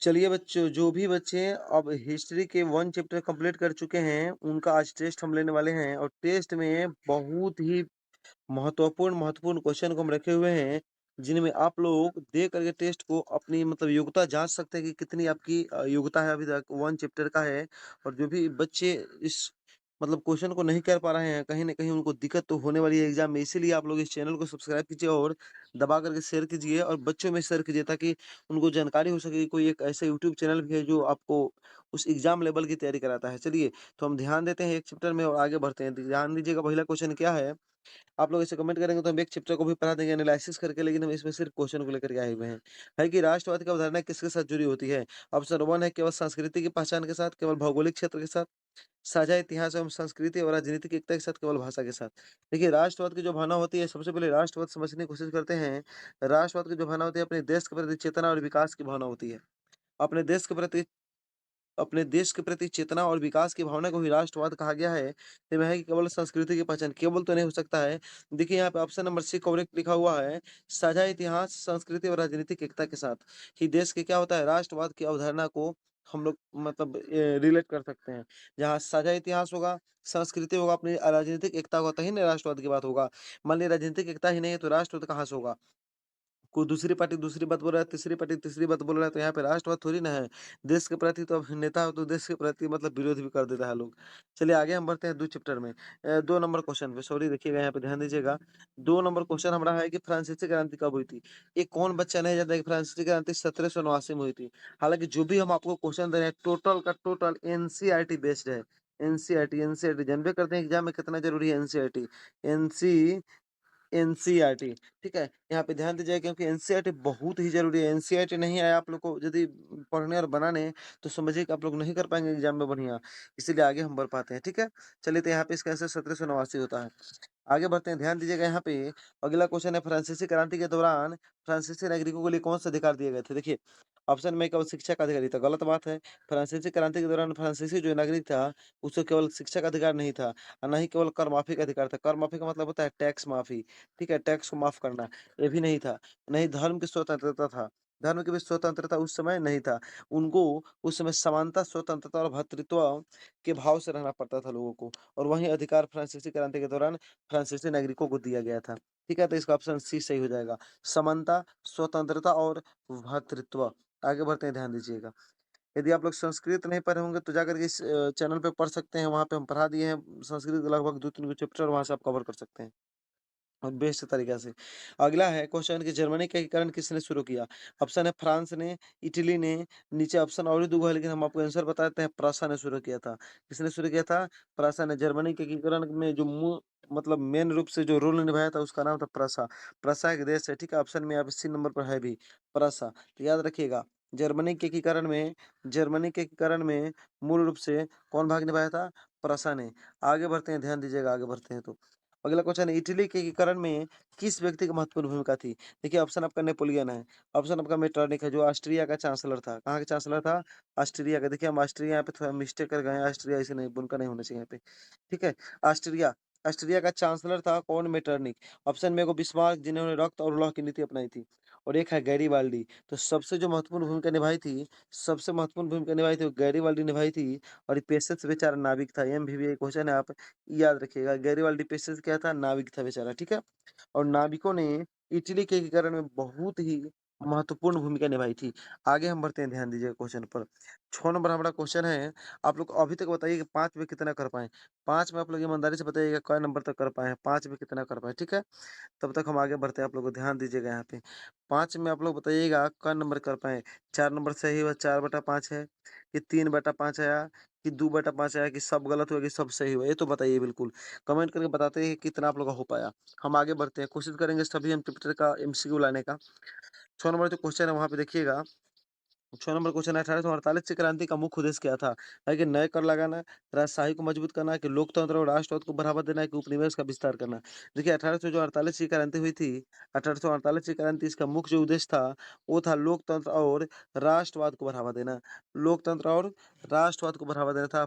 चलिए बच्चों, जो भी बच्चे अब हिस्ट्री के 1 चैप्टर कंप्लीट कर चुके हैं, उनका आज टेस्ट हम लेने वाले हैं और टेस्ट में बहुत ही महत्वपूर्ण महत्वपूर्ण क्वेश्चन को हम रखे हुए हैं, जिनमें आप लोग देख करके टेस्ट को अपनी मतलब योग्यता जाँच सकते हैं कि कितनी आपकी योग्यता है अभी तक 1 चैप्टर का है। और जो भी बच्चे इस मतलब क्वेश्चन को नहीं कर पा रहे हैं, कहीं न कहीं उनको दिक्कत तो होने वाली है एग्ज़ाम में, इसीलिए आप लोग इस चैनल को सब्सक्राइब कीजिए और दबा करके शेयर कीजिए और बच्चों में शेयर कीजिए ताकि उनको जानकारी हो सके कि कोई एक ऐसा यूट्यूब चैनल भी है जो आपको उस एग्ज़ाम लेवल की तैयारी कराता है। चलिए, तो हम ध्यान देते हैं एक चैप्टर में और आगे बढ़ते हैं। ध्यान दीजिएगा पहला क्वेश्चन क्या है? आप लोग इसे कमेंट करेंगे तो हम एक चैप्टर को भी पढ़ा देंगे एनालिसिस करके, लेकिन हम इसमें सिर्फ क्वेश्चन को लेकर के आए हुए हैं। है कि राष्ट्रवाद की अवधारणा किसके साथ जुड़ी होती है? ऑप्शन 1 है केवल संस्कृति की पहचान के साथ, केवल भौगोलिक क्षेत्र के साथ, साझा इतिहास एवं संस्कृति और राजनीतिक एकता के साथ, केवल भाषा के साथ। देखिए, राष्ट्रवाद की जो भावना होती है, सबसे पहले राष्ट्रवाद समझने की कोशिश करते हैं। राष्ट्रवाद की जो भावना होती है, अपने देश के प्रति चेतना और विकास की भावना होती है। अपने देश के प्रति अपने देश के प्रति चेतना और विकास की भावना को ही राष्ट्रवाद कहा गया है। तो वह है कि केवल संस्कृति की पहचान, केवल तो नहीं हो सकता है। देखिए यहाँ पे ऑप्शन नंबर सी करेक्ट लिखा हुआ है। साझा इतिहास, संस्कृति और राजनीतिक एकता के साथ ही देश के क्या होता है, राष्ट्रवाद की अवधारणा को हम लोग मतलब रिलेट कर सकते हैं। जहाँ साझा इतिहास होगा, संस्कृति होगा, अपनी राजनीतिक एकता होगा, तही ना राष्ट्रवाद की बात होगा। मान लीजिए राजनीतिक एकता ही नहीं है तो राष्ट्रवाद कहाँ से होगा? कोई दूसरी पार्टी दूसरी बात बोल रहा है, तीसरी पार्टी तीसरी बात बोल रहा है, तो यहाँ पे राष्ट्रवाद थोड़ी ना है। देश के प्रति तो अब नेता हो तो देश के प्रति मतलब विरोध भी कर देता है लोग। चलिए आगे हम बढ़ते हैं 2 चैप्टर में। 2 नंबर क्वेश्चन पे सॉरी देखिएगा यहाँ पे ध्यान दीजिएगा। 2 नंबर क्वेश्चन हमारा है कि फ्रांसीसी क्रांति कब हुई थी? ये कौन बच्चा नहीं जानता कि फ्रांसीसी क्रांति 1789 में हुई थी। हालाँकि जो भी हम आपको क्वेश्चन दे रहे हैं टोटल का टोटल एनसीईआरटी बेस्ड है। एनसीईआरटी जानबे करते हैं एग्ज़ाम में कितना ज़रूरी है एनसीईआरटी। एनसी एनसीईआरटी, ठीक है? यहाँ पे ध्यान दीजिएगा क्योंकि एनसीईआरटी बहुत ही ज़रूरी है। एनसीईआरटी नहीं आया आप लोग को यदि पढ़ने और बनाने, तो समझिए कि आप लोग नहीं कर पाएँगे एग्ज़ाम में बढ़िया, इसीलिए आगे हम बढ़ पाते हैं, ठीक है? चलिए तो यहाँ पे इसका आंसर 1789 होता है। आगे बढ़ते हैं, ध्यान दीजिएगा यहाँ पे अगला क्वेश्चन है फ्रांसीसी क्रांति के दौरान फ्रांसीसी नागरिकों के लिए कौन से अधिकार दिए गए थे? देखिए, ऑप्शन में केवल शिक्षा का अधिकार था, गलत बात है। फ्रांसीसी क्रांति के दौरान फ्रांसीसी जो नागरिक था, उसे केवल शिक्षा का अधिकार नहीं था और ना ही केवल कर माफ़ी का अधिकार था। कर माफ़ी का मतलब होता है टैक्स माफ़ी, ठीक है? टैक्स को माफ़ करना, ये भी नहीं था। ना ही धर्म की स्वतंत्रता था, धर्म की भी स्वतंत्रता उस समय नहीं था। उनको उस समय समानता, स्वतंत्रता और भ्रातृत्व के भाव से रहना पड़ता था लोगों को और वही अधिकार फ्रांसीसी क्रांति के दौरान फ्रांसीसी नागरिकों को दिया गया था। ठीक है? तो इसका ऑप्शन सी सही हो जाएगा। समानता, स्वतंत्रता और भ्रातृत्व। आगे बढ़ते हैं, ध्यान दीजिएगा। यदि आप लोग संस्कृत नहीं पढ़े होंगे तो जाकर के इस चैनल पे पढ़ सकते हैं, वहाँ पे हम पढ़ा दिए हैं संस्कृत के लगभग 2-3 गो चैप्टर वहाँ से आप कवर कर सकते हैं। और बेस्ट तरीक़ा से। अगला है क्वेश्चन कि जर्मनी का एकीकरण किसने शुरू किया? ऑप्शन है फ्रांस ने, इटली ने, नीचे ऑप्शन और भी 2 है लेकिन हम आपको आंसर बता देते हैं, प्रसा ने शुरू किया था। किसने शुरू किया था? प्रसा ने। जर्मनी के एकीकरण में जो मतलब मेन रूप से जो रोल निभाया था उसका नाम था प्रसा। प्रसा एक देश है, ठीक है? ऑप्शन में यहाँ पे सी नंबर पर है भी, प्रसा। तो याद रखिएगा, जर्मनी के एकीकरण में मूल रूप से कौन भाग निभाया था? प्रसा ने। आगे बढ़ते हैं, ध्यान दीजिएगा, आगे बढ़ते हैं तो। अगला क्वेश्चन है इटली के एकीकरण में किस व्यक्ति की महत्वपूर्ण भूमिका थी? देखिए ऑप्शन आपका नेपोलियन है, ऑप्शन आपका मेटरनिक है जो ऑस्ट्रिया का चांसलर था। कहाँ का चांसलर था? ऑस्ट्रिया का। देखिए हम ऑस्ट्रिया यहाँ पे थोड़ा मिस्टेक कर गए हैं, ऑस्ट्रिया ऐसे नहीं उनका नहीं होना चाहिए यहाँ पे। ठीक है? ऑस्ट्रिया ऑस्ट्रिया का चांसलर था कौन? मेटरनिक। ऑप्शन में एगो बिस्मार्क जिन्होंने रक्त और लौह की नीति अपनाई थी और एक है गैरीबाल्डी। तो सबसे जो महत्वपूर्ण भूमिका निभाई थी, सबसे महत्वपूर्ण भूमिका निभाई थी वो गैरीबाल्डी निभाई थी और ये पेशेंस बेचारा नाविक था। एमवीवीए क्वेश्चन है, आप याद रखिएगा। गैरीबाल्डी पेशेंस क्या था? नाविक था बेचारा, ठीक है? और नाविकों ने इटली के एकीकरण में बहुत ही महत्वपूर्ण भूमिका निभाई थी। आगे हम बढ़ते हैं, ध्यान दीजिएगा क्वेश्चन पर। 6 नंबर हमारा क्वेश्चन है, आप लोग अभी तक बताइए कि 5 में कितना कर पाएँ? 5 में आप लोग ईमानदारी से बताइएगा क नंबर तक कर पाए हैं, 5 में कितना कर पाए, ठीक है? तब तक हम आगे बढ़ते हैं, आप लोग को ध्यान दीजिएगा यहाँ पे। 5 में आप लोग बताइएगा क नंबर कर पाएँ? 4 नंबर सही हुआ, 4/5 है, कि 3/5 आया, कि 2/5 आया, कि सब गलत हुआ, कि सब सही हुआ? ये तो बताइए बिल्कुल। कमेंट करके बताते हैं कितना आप लोग का हो पाया। हम आगे बढ़ते हैं, कोशिश करेंगे सभी हम चैप्टर का एमसीक्यू लाने का। 6 नंबर जो क्वेश्चन है वहाँ पे देखिएगा, 6 नंबर क्वेश्चन है 1848 की क्रांति का मुख्य उद्देश्य क्या था? है कि नए कर लगाना, राजशाही को मजबूत करना, कि लोकतंत्र और राष्ट्रवाद को बढ़ावा देना, कि उपनिवेश का विस्तार करना? देखिए 1848 की क्रांति हुई थी, 1848 की क्रांति इसका मुख्य जो उद्देश्य था, वो था लोकतंत्र और राष्ट्रवाद को बढ़ावा देना। लोकतंत्र और राष्ट्रवाद को बढ़ावा देना था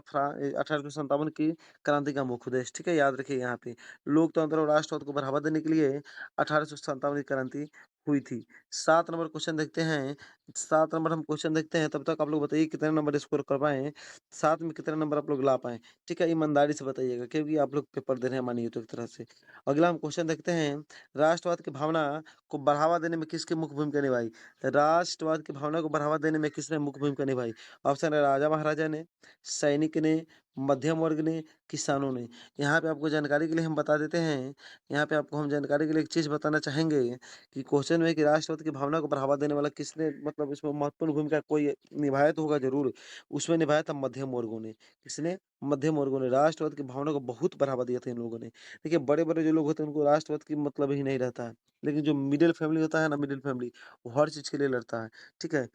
1857 की क्रांति का मुख्य उद्देश्य, ठीक है? याद रखिए यहाँ पे। लोकतंत्र और राष्ट्रवाद को बढ़ावा देने के लिए 1857 की क्रांति हुई थी। 7 नंबर क्वेश्चन देखते हैं, 7 नंबर हम क्वेश्चन देखते हैं, तब तक आप लोग बताइए कितने नंबर स्कोर कर पाए हैं? 7 में कितने नंबर आप लोग ला पाए? ठीक है, ईमानदारी से बताइएगा क्योंकि आप लोग पेपर दे रहे हैं मानिए तो एक तरह से। अगला हम क्वेश्चन देखते हैं, राष्ट्रवाद की भावना को बढ़ावा देने में किसकी मुख्य भूमिका निभाई? राष्ट्रवाद की भावना को बढ़ावा देने में किसने मुख्य भूमिका निभाई? ऑप्शन है राजा महाराजा ने, सैनिक ने, मध्यम वर्ग ने, किसानों ने। यहाँ पे आपको जानकारी के लिए हम बता देते हैं, यहाँ पे आपको हम जानकारी के लिए एक चीज़ बताना चाहेंगे कि क्वेश्चन में कि राष्ट्रवाद की भावना को बढ़ावा देने वाला किसने मतलब इसमें महत्वपूर्ण भूमिका कोई निभाया तो होगा ज़रूर। उसमें निभाया था मध्यम वर्गों ने। किसने? मध्यम वर्गों ने राष्ट्रवाद की भावना को बहुत बढ़ावा दिया था इन लोगों ने। देखिए बड़े-बड़े जो लोग होते हैं उनको राष्ट्रवाद की मतलब ही नहीं रहता है। लेकिन जो मिडल फैमिली होता है ना मिडल फैमिली, वो हर चीज़ के लिए लड़ता है। ठीक है?